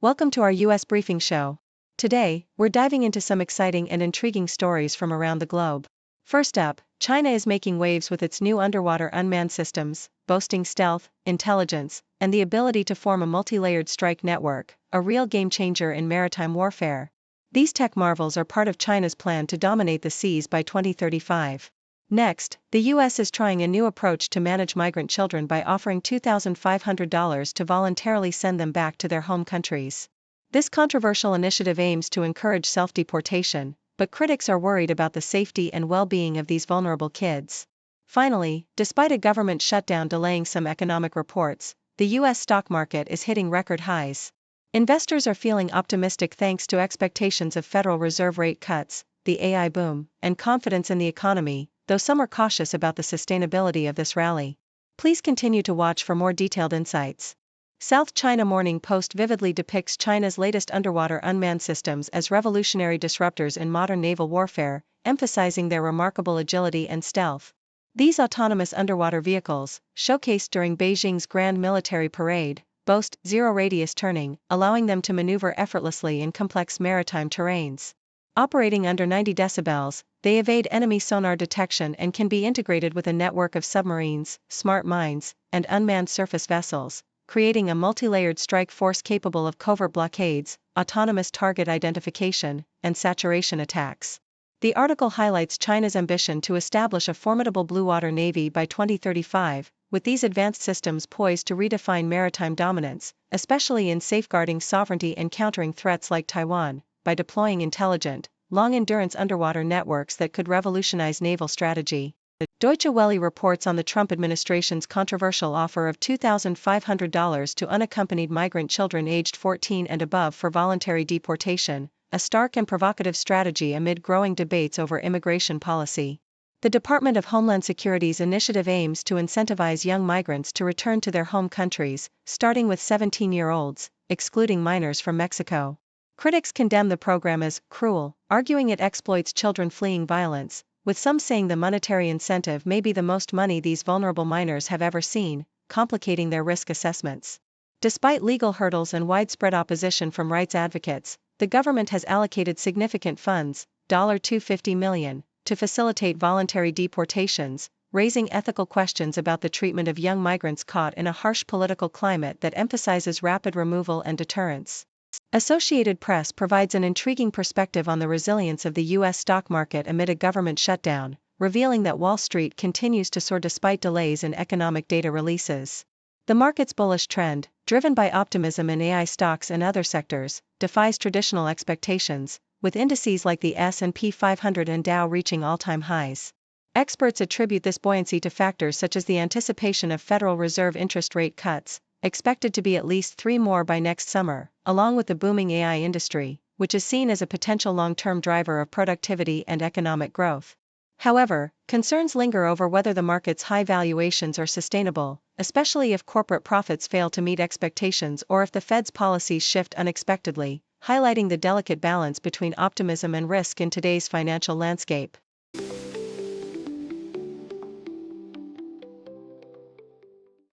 Welcome to our U.S. Briefing Show. Today, we're diving into some exciting and intriguing stories from around the globe. First up, China is making waves with its new underwater unmanned systems, boasting stealth, intelligence, and the ability to form a multilayered strike network, a real game-changer in maritime warfare. These tech marvels are part of China's plan to dominate the seas by 2035. Next, the U.S. is trying a new approach to manage migrant children by offering $2,500 to voluntarily send them back to their home countries. This controversial initiative aims to encourage self-deportation, but critics are worried about the safety and well-being of these vulnerable kids. Finally, despite a government shutdown delaying some economic reports, the U.S. stock market is hitting record highs. Investors are feeling optimistic thanks to expectations of Federal Reserve rate cuts, the AI boom, and confidence in the economy, though some are cautious about the sustainability of this rally. Please continue to watch for more detailed insights. South China Morning Post vividly depicts China's latest underwater unmanned systems as revolutionary disruptors in modern naval warfare, emphasizing their remarkable agility and stealth. These autonomous underwater vehicles, showcased during Beijing's Grand Military Parade, boast zero-radius turning, allowing them to maneuver effortlessly in complex maritime terrains. Operating under 90 decibels, they evade enemy sonar detection and can be integrated with a network of submarines, smart mines, and unmanned surface vessels, creating a multi-layered strike force capable of covert blockades, autonomous target identification, and saturation attacks. The article highlights China's ambition to establish a formidable blue water navy by 2035, with these advanced systems poised to redefine maritime dominance, especially in safeguarding sovereignty and countering threats like Taiwan, by deploying intelligent, long-endurance underwater networks that could revolutionize naval strategy. Deutsche Welle reports on the Trump administration's controversial offer of $2,500 to unaccompanied migrant children aged 14 and above for voluntary deportation, a stark and provocative strategy amid growing debates over immigration policy. The Department of Homeland Security's initiative aims to incentivize young migrants to return to their home countries, starting with 17-year-olds, excluding minors from Mexico. Critics condemn the program as cruel, arguing it exploits children fleeing violence, with some saying the monetary incentive may be the most money these vulnerable minors have ever seen, complicating their risk assessments. Despite legal hurdles and widespread opposition from rights advocates, the government has allocated significant funds, $250 million, to facilitate voluntary deportations, raising ethical questions about the treatment of young migrants caught in a harsh political climate that emphasizes rapid removal and deterrence. Associated Press provides an intriguing perspective on the resilience of the U.S. stock market amid a government shutdown, revealing that Wall Street continues to soar despite delays in economic data releases. The market's bullish trend, driven by optimism in AI stocks and other sectors, defies traditional expectations, with indices like the S&P 500 and Dow reaching all-time highs. Experts attribute this buoyancy to factors such as the anticipation of Federal Reserve interest rate cuts, expected to be at least 3 more by next summer, along with the booming AI industry, which is seen as a potential long-term driver of productivity and economic growth. However, concerns linger over whether the market's high valuations are sustainable, especially if corporate profits fail to meet expectations or if the Fed's policies shift unexpectedly, highlighting the delicate balance between optimism and risk in today's financial landscape.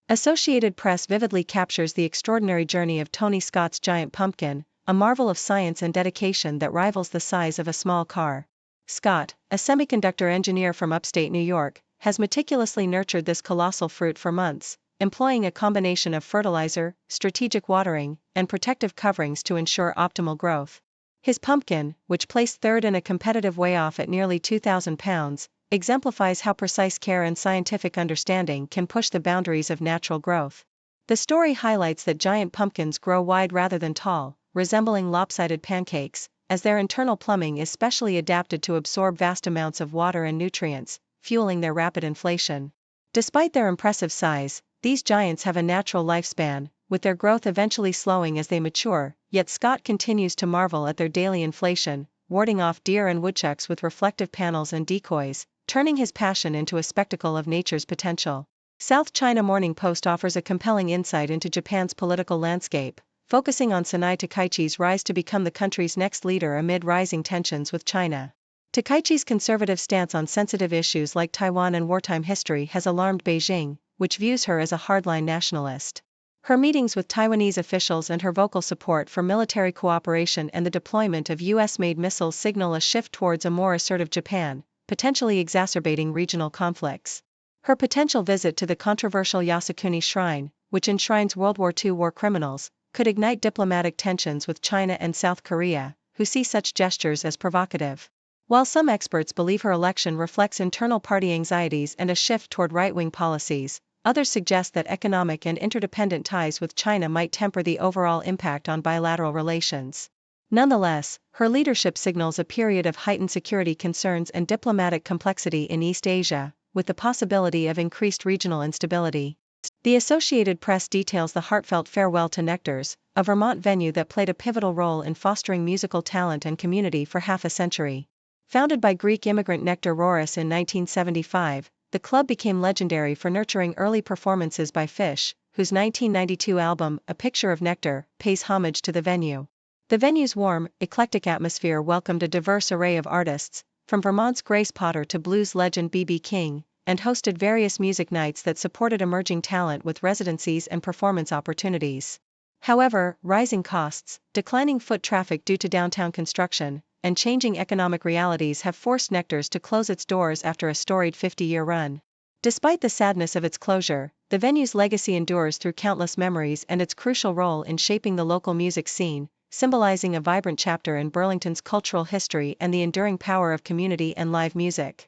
Associated Press vividly captures the extraordinary journey of Tony Scott's giant pumpkin, a marvel of science and dedication that rivals the size of a small car. Scott, a semiconductor engineer from upstate New York, has meticulously nurtured this colossal fruit for months, employing a combination of fertilizer, strategic watering, and protective coverings to ensure optimal growth. His pumpkin, which placed third in a competitive weigh-off at nearly 2,000 pounds, exemplifies how precise care and scientific understanding can push the boundaries of natural growth. The story highlights that giant pumpkins grow wide rather than tall, resembling lopsided pancakes, as their internal plumbing is specially adapted to absorb vast amounts of water and nutrients, fueling their rapid inflation. Despite their impressive size, these giants have a natural lifespan, with their growth eventually slowing as they mature, yet Scott continues to marvel at their daily inflation, warding off deer and woodchucks with reflective panels and decoys, turning his passion into a spectacle of nature's potential. South China Morning Post offers a compelling insight into Japan's political landscape, focusing on Sanai Takaichi's rise to become the country's next leader amid rising tensions with China. Takaichi's conservative stance on sensitive issues like Taiwan and wartime history has alarmed Beijing, which views her as a hardline nationalist. Her meetings with Taiwanese officials and her vocal support for military cooperation and the deployment of US-made missiles signal a shift towards a more assertive Japan, potentially exacerbating regional conflicts. Her potential visit to the controversial Yasukuni Shrine, which enshrines World War II war criminals, could ignite diplomatic tensions with China and South Korea, who see such gestures as provocative. While some experts believe her election reflects internal party anxieties and a shift toward right-wing policies, others suggest that economic and interdependent ties with China might temper the overall impact on bilateral relations. Nonetheless, her leadership signals a period of heightened security concerns and diplomatic complexity in East Asia, with the possibility of increased regional instability. The Associated Press details the heartfelt farewell to Nectar's, a Vermont venue that played a pivotal role in fostering musical talent and community for half a century. Founded by Greek immigrant Nectar Roris in 1975, the club became legendary for nurturing early performances by Fish, whose 1992 album, A Picture of Nectar, pays homage to the venue. The venue's warm, eclectic atmosphere welcomed a diverse array of artists, from Vermont's Grace Potter to blues legend B.B. King, and hosted various music nights that supported emerging talent with residencies and performance opportunities. However, rising costs, declining foot traffic due to downtown construction, and changing economic realities have forced Nectar's to close its doors after a storied 50-year run. Despite the sadness of its closure, the venue's legacy endures through countless memories and its crucial role in shaping the local music scene, symbolizing a vibrant chapter in Burlington's cultural history and the enduring power of community and live music.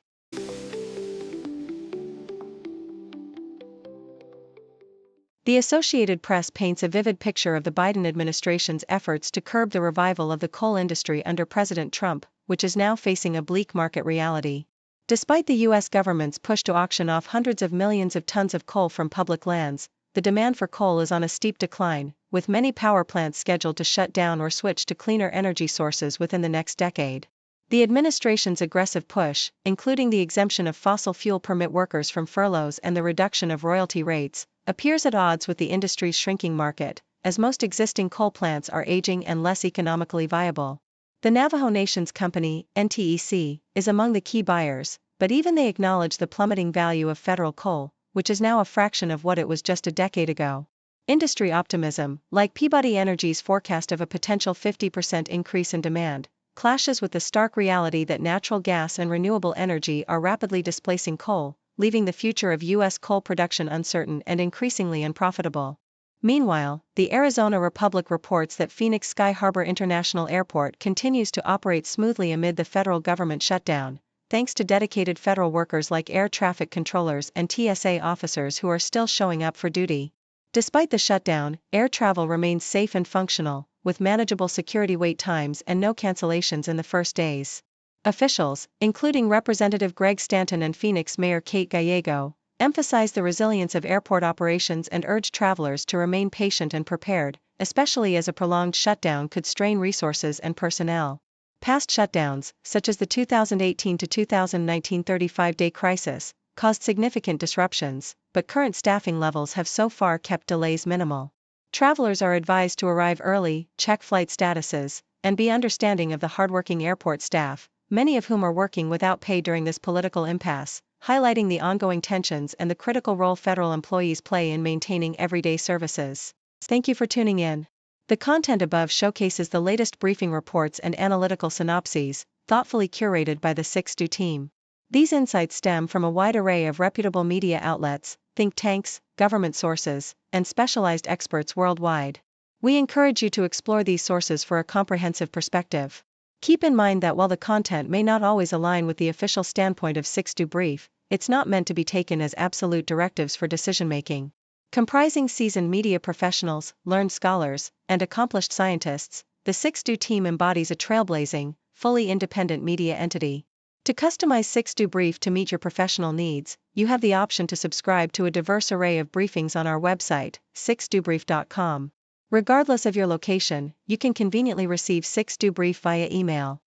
The Associated Press paints a vivid picture of the Biden administration's efforts to curb the revival of the coal industry under President Trump, which is now facing a bleak market reality. Despite the U.S. government's push to auction off hundreds of millions of tons of coal from public lands, the demand for coal is on a steep decline, with many power plants scheduled to shut down or switch to cleaner energy sources within the next decade. The administration's aggressive push, including the exemption of fossil fuel permit workers from furloughs and the reduction of royalty rates, appears at odds with the industry's shrinking market, as most existing coal plants are aging and less economically viable. The Navajo Nation's company, NTEC, is among the key buyers, but even they acknowledge the plummeting value of federal coal, which is now a fraction of what it was just a decade ago. Industry optimism, like Peabody Energy's forecast of a potential 50% increase in demand, clashes with the stark reality that natural gas and renewable energy are rapidly displacing coal, leaving the future of U.S. coal production uncertain and increasingly unprofitable. Meanwhile, the Arizona Republic reports that Phoenix Sky Harbor International Airport continues to operate smoothly amid the federal government shutdown, thanks to dedicated federal workers like air traffic controllers and TSA officers who are still showing up for duty. Despite the shutdown, air travel remains safe and functional, with manageable security wait times and no cancellations in the first days. Officials, including Representative Greg Stanton and Phoenix Mayor Kate Gallego, emphasize the resilience of airport operations and urge travelers to remain patient and prepared, especially as a prolonged shutdown could strain resources and personnel. Past shutdowns, such as the 2018 to 2019 35-day crisis, caused significant disruptions, but current staffing levels have so far kept delays minimal. Travelers are advised to arrive early, check flight statuses, and be understanding of the hardworking airport staff, many of whom are working without pay during this political impasse, highlighting the ongoing tensions and the critical role federal employees play in maintaining everyday services. Thank you for tuning in. The content above showcases the latest briefing reports and analytical synopses, thoughtfully curated by the 6Do team. These insights stem from a wide array of reputable media outlets, think tanks, government sources, and specialized experts worldwide. We encourage you to explore these sources for a comprehensive perspective. Keep in mind that while the content may not always align with the official standpoint of 6Do Brief, it's not meant to be taken as absolute directives for decision-making. Comprising seasoned media professionals, learned scholars, and accomplished scientists, the 6Do team embodies a trailblazing, fully independent media entity. To customize 6Do Brief to meet your professional needs, you have the option to subscribe to a diverse array of briefings on our website, 6dobrief.com. Regardless of your location, you can conveniently receive 6Do Brief via email.